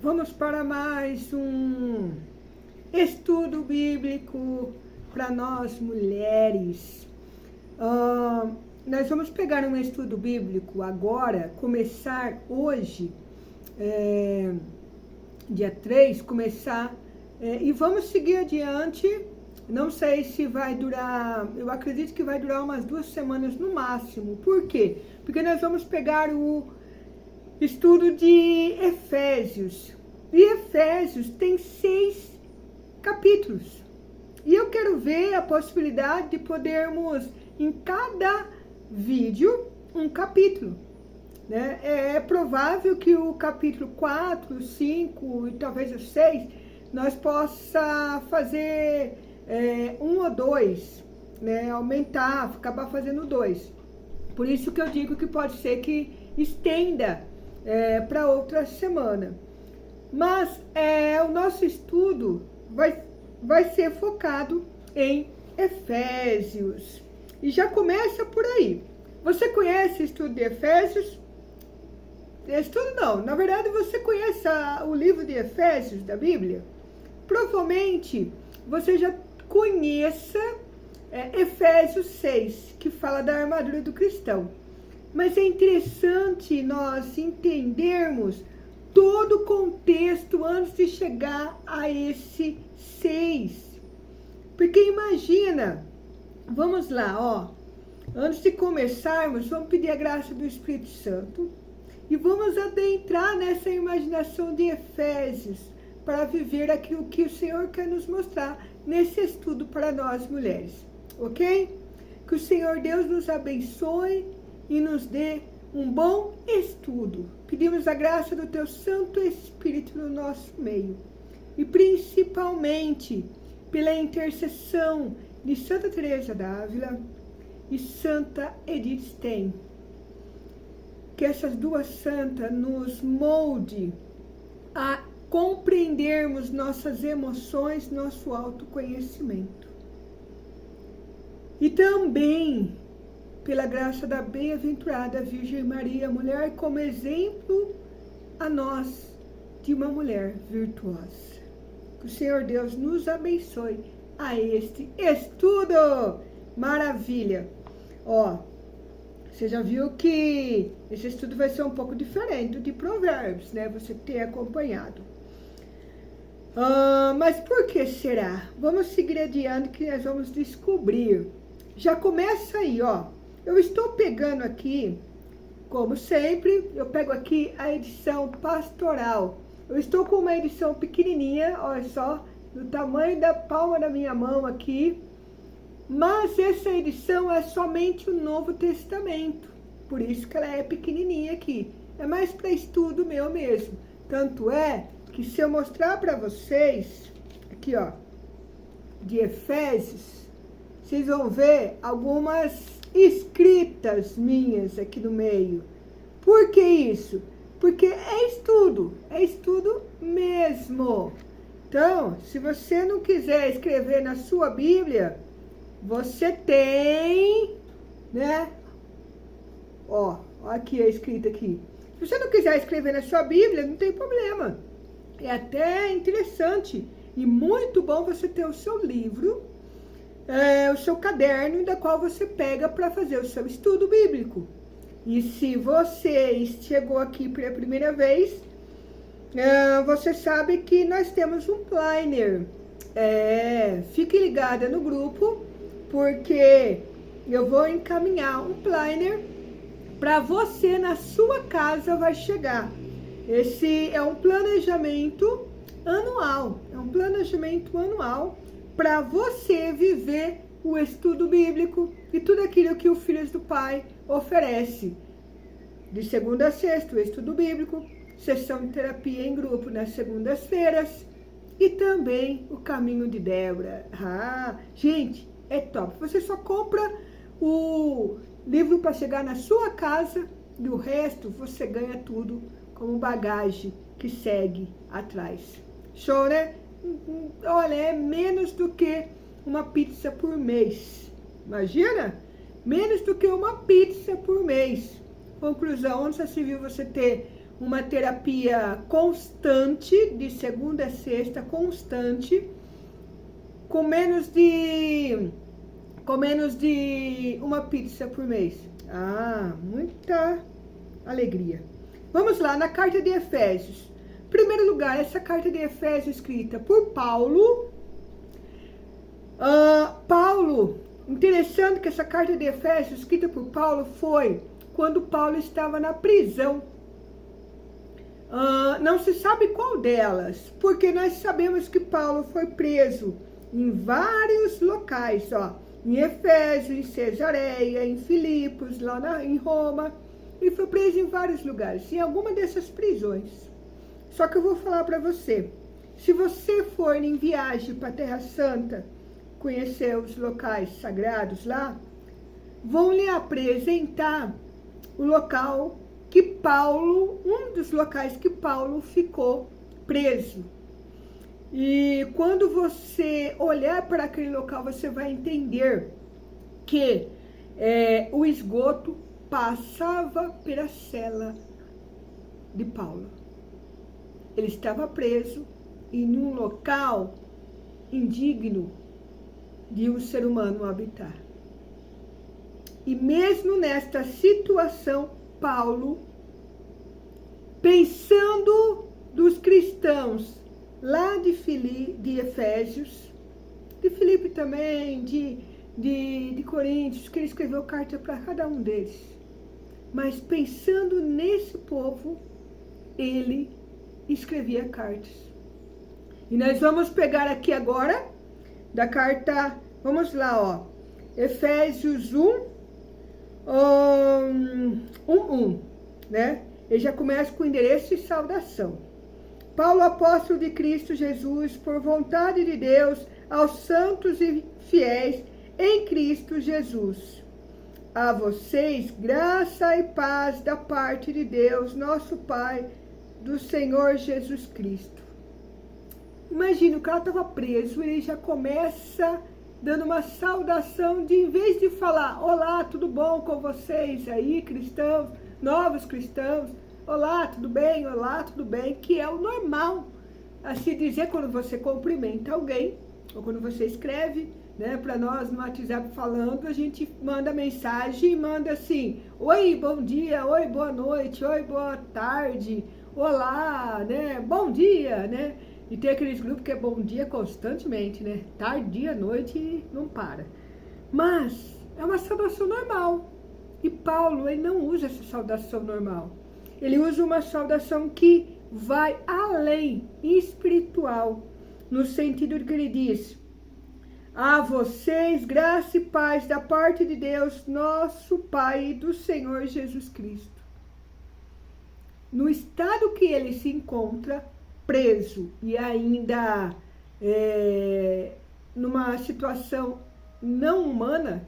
Vamos para mais um estudo bíblico para nós mulheres. Nós vamos pegar um estudo bíblico agora, começar hoje, dia 3, e vamos seguir adiante. Não sei se vai durar, eu acredito que vai durar umas 2 semanas no máximo. Por quê? Porque nós vamos pegar o estudo de Efésios. E Efésios tem 6 capítulos. E eu quero ver a possibilidade de podermos, em cada vídeo, um capítulo. Né? É provável que o capítulo 4, 5 e talvez o 6, nós possa fazer um ou dois, né? Aumentar, acabar fazendo 2. Por isso que eu digo que pode ser que estenda para outra semana. Mas o nosso estudo vai ser focado em Efésios. E já começa por aí. Você conhece o estudo de Efésios? Estudo não. Na verdade, você conhece o livro de Efésios da Bíblia? Provavelmente você já conheça Efésios 6, que fala da armadura do cristão. Mas é interessante nós entendermos todo o contexto antes de chegar a esse 6. Porque imagina, vamos lá, antes de começarmos, vamos pedir a graça do Espírito Santo e vamos adentrar nessa imaginação de Efésios para viver aquilo que o Senhor quer nos mostrar nesse estudo para nós mulheres, ok? Que o Senhor Deus nos abençoe e nos dê um bom estudo. Pedimos a graça do Teu Santo Espírito no nosso meio. E principalmente pela intercessão de Santa Teresa d'Ávila e Santa Edith Stein. Que essas duas santas nos molde a compreendermos nossas emoções, nosso autoconhecimento. E também pela graça da bem-aventurada Virgem Maria, mulher como exemplo a nós de uma mulher virtuosa. Que o Senhor Deus nos abençoe a este estudo. Maravilha! Você já viu que esse estudo vai ser um pouco diferente do de Provérbios, né? Você ter acompanhado. Mas por que será? Vamos seguir adiante que nós vamos descobrir. Já começa aí, Eu estou pegando aqui, como sempre, eu pego aqui a edição pastoral. Eu estou com uma edição pequenininha, olha só, do tamanho da palma da minha mão aqui. Mas essa edição é somente o Novo Testamento. Por isso que ela é pequenininha aqui. É mais para estudo meu mesmo. Tanto é que se eu mostrar para vocês, aqui de Efésios, vocês vão ver algumas escritas minhas aqui no meio. Por que isso? Porque é estudo mesmo. Então, se você não quiser escrever na sua Bíblia, você tem, né? Aqui a escrita aqui. Se você não quiser escrever na sua Bíblia, não tem problema. É até interessante e muito bom você ter o seu livro, o seu caderno, da qual você pega para fazer o seu estudo bíblico. E se você chegou aqui pela primeira vez, você sabe que nós temos um planner. Fique ligada no grupo, porque eu vou encaminhar um planner para você na sua casa vai chegar. Esse é um planejamento anual. Para você viver o estudo bíblico e tudo aquilo que o Filhos do Pai oferece. De segunda a sexta, o estudo bíblico, sessão de terapia em grupo nas segundas-feiras e também o Caminho de Débora. Gente, é top. Você só compra o livro para chegar na sua casa e o resto você ganha tudo como bagagem que segue atrás. Show, né? Olha, é menos do que uma pizza por mês. Imagina? Menos do que uma pizza por mês. Conclusão, onde já se viu você ter uma terapia constante, de segunda a sexta, constante, com menos de uma pizza por mês. Ah, muita alegria. Vamos lá, na carta de Efésios. Em primeiro lugar, essa carta de Efésios escrita por Paulo. Interessante que essa carta de Efésios escrita por Paulo foi quando Paulo estava na prisão. Não se sabe qual delas, porque nós sabemos que Paulo foi preso em vários locais, em Efésio, em Cesareia, em Filipos, lá em Roma, e foi preso em vários lugares, em alguma dessas prisões. Só que eu vou falar para você, se você for em viagem para a Terra Santa, conhecer os locais sagrados lá, vão lhe apresentar o local que Paulo, um dos locais que Paulo ficou preso. E quando você olhar para aquele local, você vai entender que o esgoto passava pela cela de Paulo. Ele estava preso em um local indigno de um ser humano habitar. E mesmo nesta situação, Paulo, pensando dos cristãos lá de Efésios, de Filipe também, de Coríntios, que ele escreveu carta para cada um deles. Mas pensando nesse povo, ele escrevia cartas. E nós vamos pegar aqui agora, da carta, vamos lá, Efésios 1:1, né? Ele já começa com endereço e saudação. Paulo, apóstolo de Cristo Jesus, por vontade de Deus, aos santos e fiéis em Cristo Jesus. A vocês, graça e paz da parte de Deus, nosso Pai, do Senhor Jesus Cristo. Imagina, o cara estava preso, ele já começa dando uma saudação, em vez de falar, olá, tudo bom com vocês aí, cristãos, novos cristãos, olá, tudo bem, que é o normal a se dizer quando você cumprimenta alguém, ou quando você escreve, né, para nós no WhatsApp falando, a gente manda mensagem e manda assim, oi, bom dia, oi, boa noite, oi, boa tarde, olá, né, bom dia, né, e tem aqueles grupos que é bom dia constantemente, né, tarde, dia, noite, não para, mas é uma saudação normal, e Paulo, ele não usa essa saudação normal, ele usa uma saudação que vai além, espiritual, no sentido de que ele diz, a vocês, graça e paz da parte de Deus, nosso Pai e do Senhor Jesus Cristo. No estado que ele se encontra, preso e ainda numa situação não humana,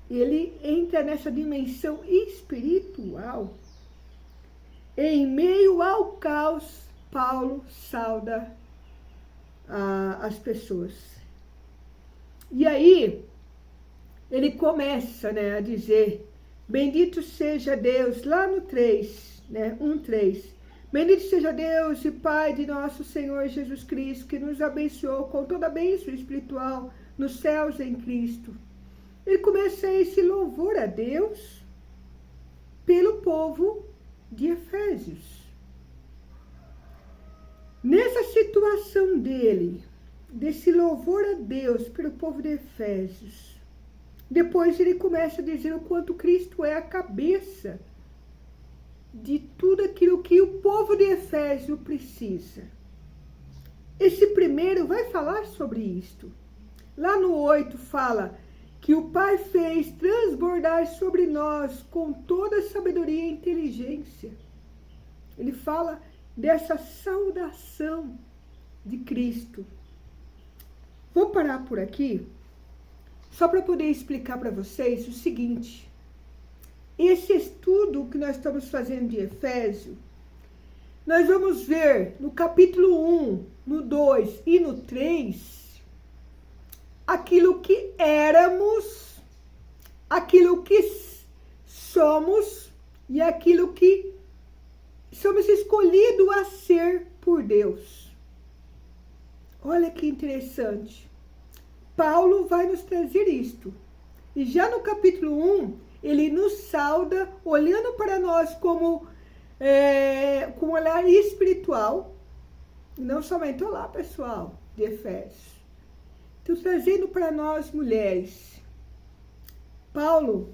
ele entra nessa dimensão espiritual. Em meio ao caos, Paulo sauda as pessoas. E aí, ele começa, né, a dizer, bendito seja Deus, lá no 3, né, 1:3. Bendito seja Deus e Pai de nosso Senhor Jesus Cristo, que nos abençoou com toda a bênção espiritual nos céus em Cristo. Ele começa esse louvor a Deus pelo povo de Efésios. Nessa situação dele, desse louvor a Deus pelo povo de Efésios, depois ele começa a dizer o quanto Cristo é a cabeça de tudo aquilo que o povo de Efésio precisa. Esse primeiro vai falar sobre isto. Lá no 8 fala que o Pai fez transbordar sobre nós com toda sabedoria e inteligência. Ele fala dessa saudação de Cristo. Vou parar por aqui, só para poder explicar para vocês o seguinte. Esse estudo que nós estamos fazendo de Efésio, nós vamos ver no capítulo 1, no 2 e no 3, aquilo que éramos, aquilo que somos e aquilo que somos escolhidos a ser por Deus. Olha que interessante. Paulo vai nos trazer isto. E já no capítulo 1, ele nos sauda, olhando para nós como com um olhar espiritual. Não somente, olá pessoal, de Efésios. Então, trazendo para nós mulheres. Paulo,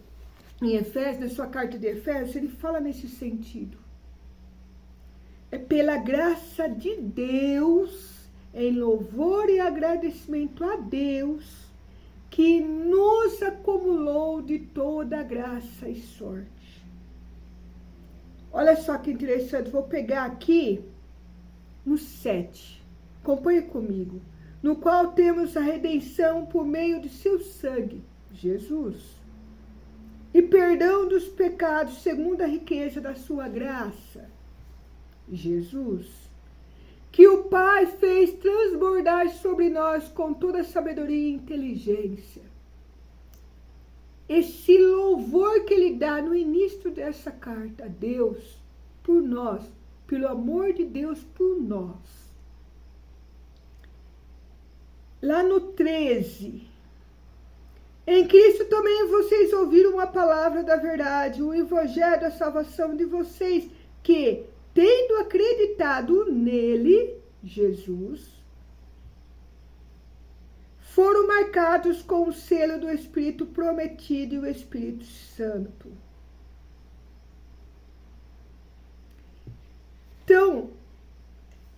em Efésios, na sua carta de Efésios, ele fala nesse sentido. É pela graça de Deus, em louvor e agradecimento a Deus, que nos acumulou de toda graça e sorte. Olha só que interessante, vou pegar aqui no 7. Acompanhe comigo. No qual temos a redenção por meio de seu sangue, Jesus, e perdão dos pecados segundo a riqueza da sua graça, Jesus, que o Pai fez transbordar sobre nós com toda sabedoria e inteligência. Esse louvor que ele dá no início dessa carta a Deus, por nós, pelo amor de Deus por nós. Lá no 13, em Cristo também vocês ouviram a palavra da verdade, o evangelho da salvação de vocês, que, tendo acreditado nele, Jesus, foram marcados com o selo do Espírito prometido e o Espírito Santo. Então,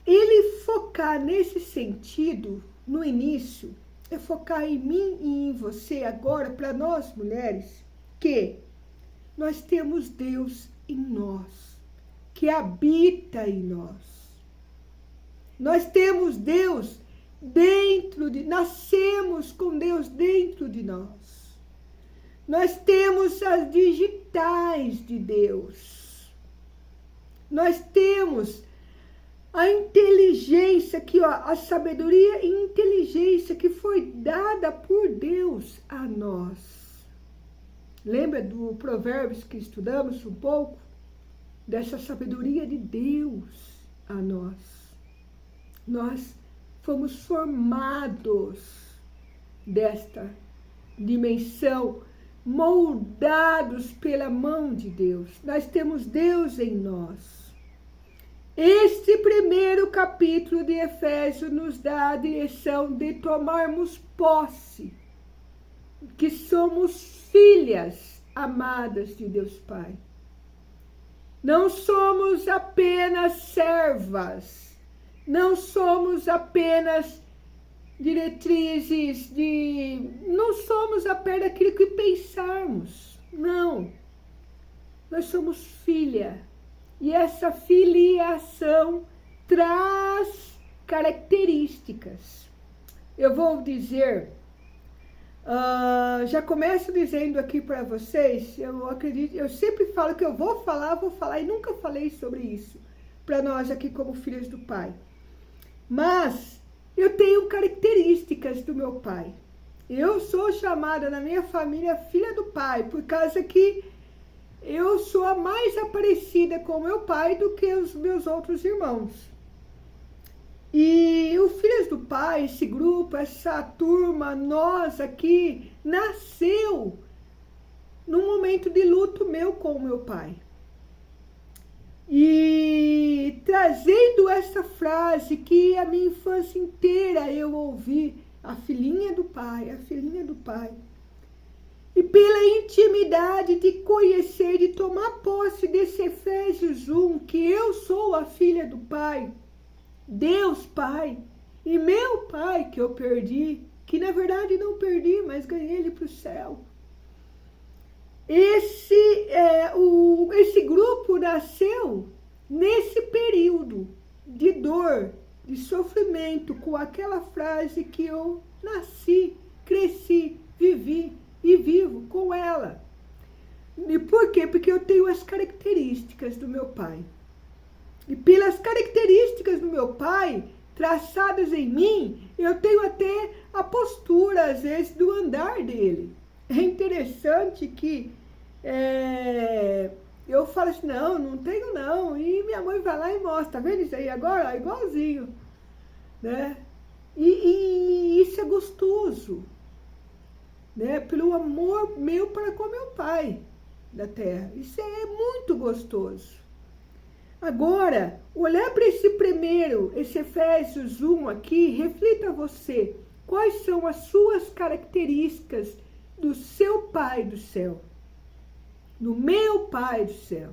ele focar nesse sentido, no início, é focar em mim e em você agora, para nós mulheres, que nós temos Deus em nós, que habita em nós. Nós temos Deus dentro de nós, nascemos com Deus dentro de nós. Nós temos as digitais de Deus. Nós temos a inteligência, aqui, ó, a sabedoria e inteligência que foi dada por Deus a nós. Lembra do Provérbios que estudamos um pouco? Dessa sabedoria de Deus a nós. Nós fomos formados desta dimensão, moldados pela mão de Deus. Nós temos Deus em nós. Este primeiro capítulo de Efésios nos dá a direção de tomarmos posse, que somos filhas amadas de Deus Pai. Não somos apenas servas, não somos apenas diretrizes não somos apenas aquilo que pensarmos, não. Nós somos filha. E essa filiação traz características. Eu vou dizer, já começo dizendo aqui para vocês, eu acredito, eu sempre falo que eu vou falar e nunca falei sobre isso, para nós aqui como filhos do Pai. Mas eu tenho características do meu Pai. Eu sou chamada na minha família filha do Pai, por causa que eu sou a mais parecida com meu pai do que os meus outros irmãos. E o Filhos do Pai, esse grupo, essa turma, nós aqui, nasceu num momento de luto meu com o meu pai. E trazendo essa frase que a minha infância inteira eu ouvi, a filhinha do Pai, a filhinha do Pai. E pela intimidade de conhecer, de tomar posse desse Efésios 1, que eu sou a filha do Pai, Deus Pai, e meu Pai que eu perdi, que na verdade não perdi, mas ganhei ele para o céu. Esse grupo nasceu nesse período de dor, de sofrimento, com aquela frase que eu nasci, cresci, vivi e vivo com ela. E por quê? Porque eu tenho as características do meu pai. E pelas características do meu pai, traçadas em mim, eu tenho até a postura, às vezes, do andar dele. É interessante que Eu falo assim, não tenho não. E minha mãe vai lá e mostra, tá vendo isso aí agora? Igualzinho, né? E isso é gostoso, né? Pelo amor meu para com meu pai da terra. Isso é muito gostoso. Agora, olhar para esse primeiro, esse Efésios 1 aqui, reflita você. Quais são as suas características do seu Pai do céu? Do meu Pai do céu.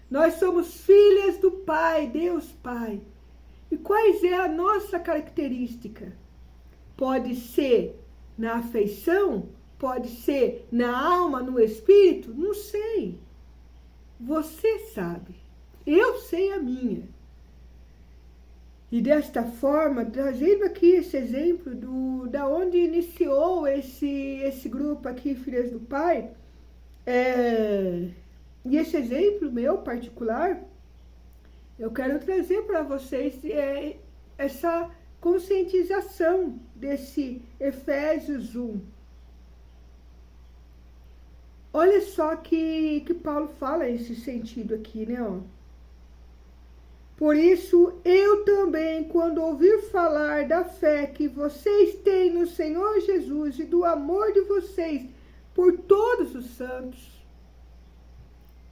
Nós somos filhas do Pai, Deus Pai. E quais é a nossa característica? Pode ser na afeição? Pode ser na alma, no espírito? Não sei. Você sabe. Eu sei a minha. E desta forma, trazendo aqui esse exemplo da onde iniciou esse grupo aqui, Filhas do Pai, e esse exemplo meu particular, eu quero trazer para vocês essa conscientização desse Efésios 1. Olha só que Paulo fala nesse sentido aqui, né? Ó. Por isso, eu também, quando ouvir falar da fé que vocês têm no Senhor Jesus e do amor de vocês por todos os santos,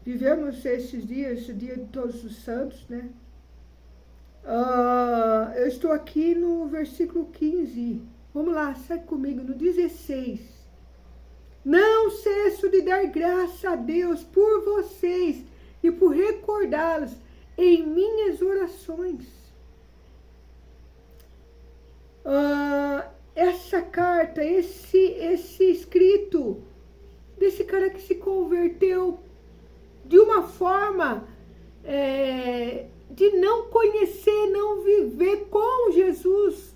vivemos esses dias, esse dia de todos os santos, né? Eu estou aqui no versículo 15. Vamos lá, sai comigo, no 16. Não cesso de dar graça a Deus por vocês e por recordá-los em minhas orações. Essa carta, esse escrito desse cara que se converteu de uma forma de não conhecer, não viver com Jesus,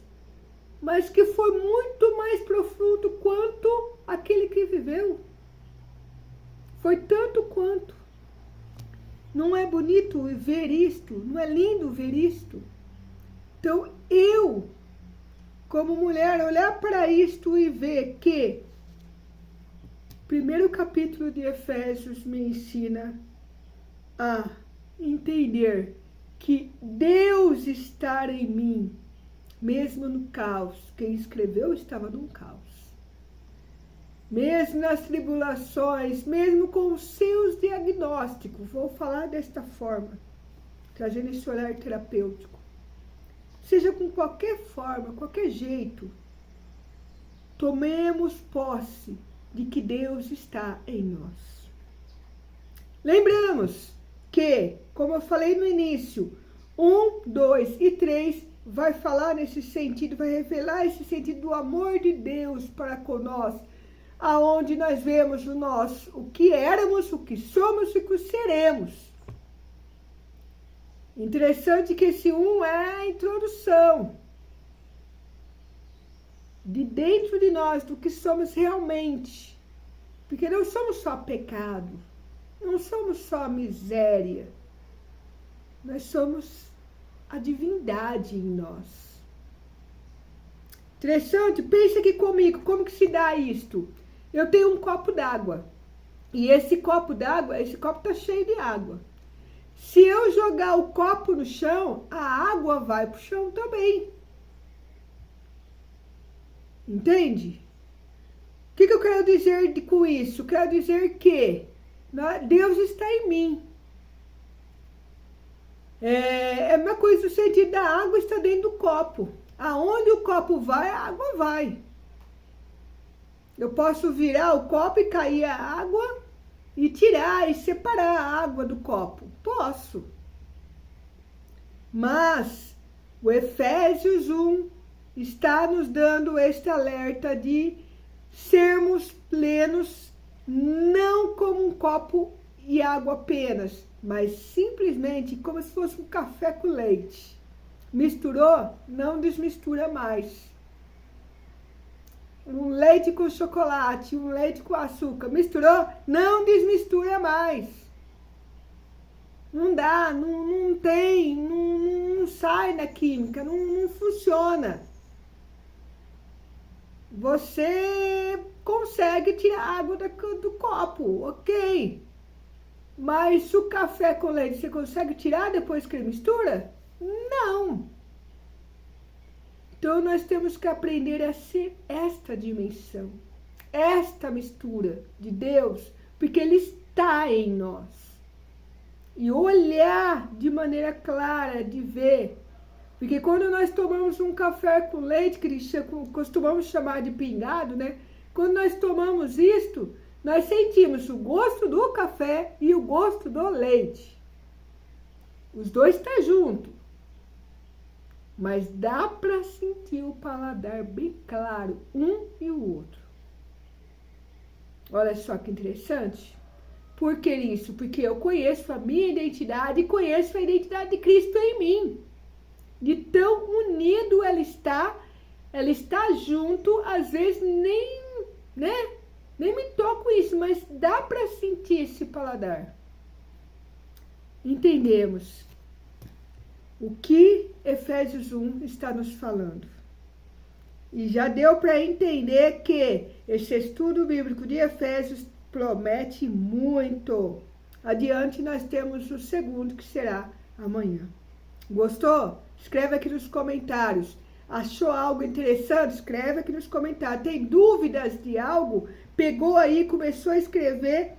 mas que foi muito mais profundo quanto aquele que viveu. Foi tanto quanto. Não é bonito ver isto? Não é lindo ver isto? Então, eu, como mulher, olhar para isto e ver que primeiro capítulo de Efésios me ensina a entender que Deus está em mim, mesmo no caos. Quem escreveu estava num caos. Mesmo nas tribulações, mesmo com os seus diagnósticos, vou falar desta forma, trazendo esse olhar terapêutico. Seja com qualquer forma, qualquer jeito, tomemos posse de que Deus está em nós. Lembramos que, como eu falei no início, 1, 2 e 3 vai falar nesse sentido, vai revelar esse sentido do amor de Deus para conosco, aonde nós vemos o que éramos, o que somos e o que seremos. Interessante que esse 1 é a introdução de dentro de nós, do que somos realmente. Porque não somos só pecado, não somos só miséria, nós somos a divindade em nós. Interessante, pensa aqui comigo, como que se dá isto? Eu tenho um copo d'água, e esse copo d'água, esse copo está cheio de água. Se eu jogar o copo no chão, a água vai para o chão também. Entende? O que eu quero dizer com isso? Quero dizer que Deus está em mim. É uma coisa, o sentido da água está dentro do copo. Aonde o copo vai, a água vai. Eu posso virar o copo e cair a água e tirar e separar a água do copo. Posso. Mas o Efésios 1 está nos dando este alerta de sermos plenos, não como um copo e água apenas, mas simplesmente como se fosse um café com leite. Misturou? Não desmistura mais. Um leite com chocolate, um leite com açúcar. Misturou? Não desmistura mais. Não dá, não tem, não sai na química, não funciona. Você consegue tirar água do copo, ok. Mas o café com leite você consegue tirar depois que ele mistura? Não. Então nós temos que aprender a ser esta dimensão, esta mistura de Deus, porque Ele está em nós. E olhar de maneira clara, de ver. Porque quando nós tomamos um café com leite, que costumamos chamar de pingado, né? Quando nós tomamos isto, nós sentimos o gosto do café e o gosto do leite. Os dois estão juntos. Mas dá para sentir o paladar bem claro, um e o outro. Olha só que interessante. Por que isso? Porque eu conheço a minha identidade e conheço a identidade de Cristo em mim. De tão unido ela está junto, às vezes nem me toco isso, mas dá para sentir esse paladar. Entendemos o que Efésios 1 está nos falando. E já deu para entender que esse estudo bíblico de Efésios promete muito. Adiante nós temos o segundo, que será amanhã. Gostou? Escreve aqui nos comentários. Achou algo interessante? Escreve aqui nos comentários. Tem dúvidas de algo? Pegou aí, começou a escrever?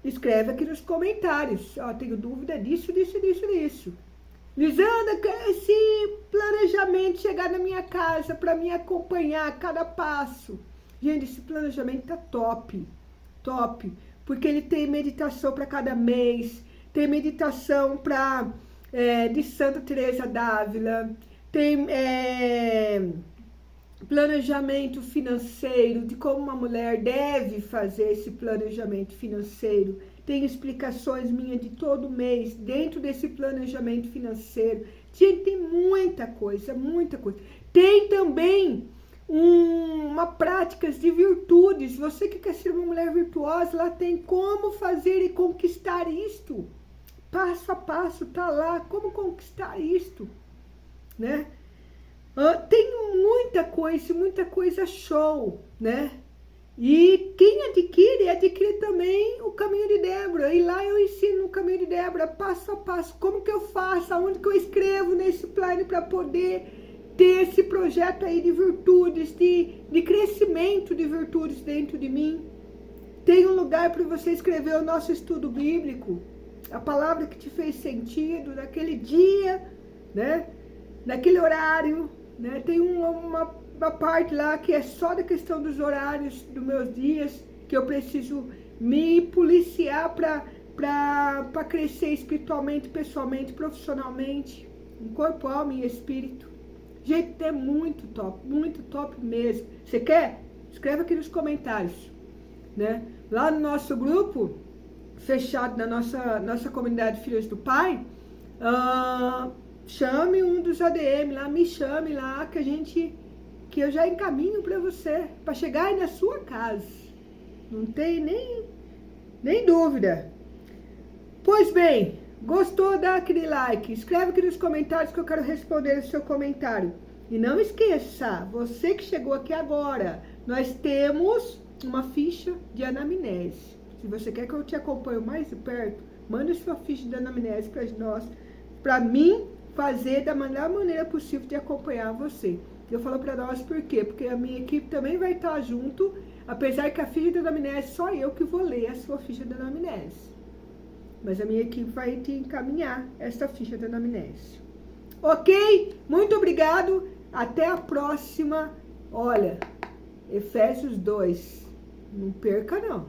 Escreve aqui nos comentários. Ó, tenho dúvida disso. Lisandra, esse planejamento chegar na minha casa para me acompanhar a cada passo. Gente, esse planejamento tá top. Top. Porque ele tem meditação para cada mês. Tem meditação de Santa Teresa d'Ávila. Tem planejamento financeiro, de como uma mulher deve fazer esse planejamento financeiro. Tem explicações minhas de todo mês dentro desse planejamento financeiro. Tem muita coisa, muita coisa. Tem também uma práticas de virtudes. Você que quer ser uma mulher virtuosa, lá tem como fazer e conquistar isto. Passo a passo, tá lá, como conquistar isto, né? Tem muita coisa show, né? E quem adquire também o Caminho de Débora. E lá eu ensino o Caminho de Débora, passo a passo, como que eu faço, aonde que eu escrevo nesse plano para poder ter esse projeto aí de virtudes, de crescimento de virtudes dentro de mim. Tem um lugar para você escrever o nosso estudo bíblico, a palavra que te fez sentido naquele dia, né? Naquele horário, né? Tem uma parte lá que é só da questão dos horários dos meus dias, que eu preciso me policiar para crescer espiritualmente, pessoalmente, profissionalmente, em corpo, alma e espírito. Gente, é muito top mesmo. Você quer? Escreve aqui nos comentários, né? Lá no nosso grupo fechado, na nossa comunidade Filhos do Pai, chame um dos ADM lá, me chame lá, que eu já encaminho para você, para chegar aí na sua casa. Não tem nem dúvida. Pois bem, gostou? Dá aquele like, escreve aqui nos comentários que eu quero responder o seu comentário. E não esqueça, você que chegou aqui agora, nós temos uma ficha de anamnese. Se você quer que eu te acompanhe mais de perto, manda sua ficha de anamnese para mim fazer da melhor maneira possível de acompanhar você. Eu falo para nós por quê? Porque a minha equipe também vai estar junto, apesar que a ficha de anamnese, só eu que vou ler a sua ficha de anamnese. Mas a minha equipe vai te encaminhar essa ficha de anamnese. Ok? Muito obrigado. Até a próxima. Olha, Efésios 2. Não perca, não.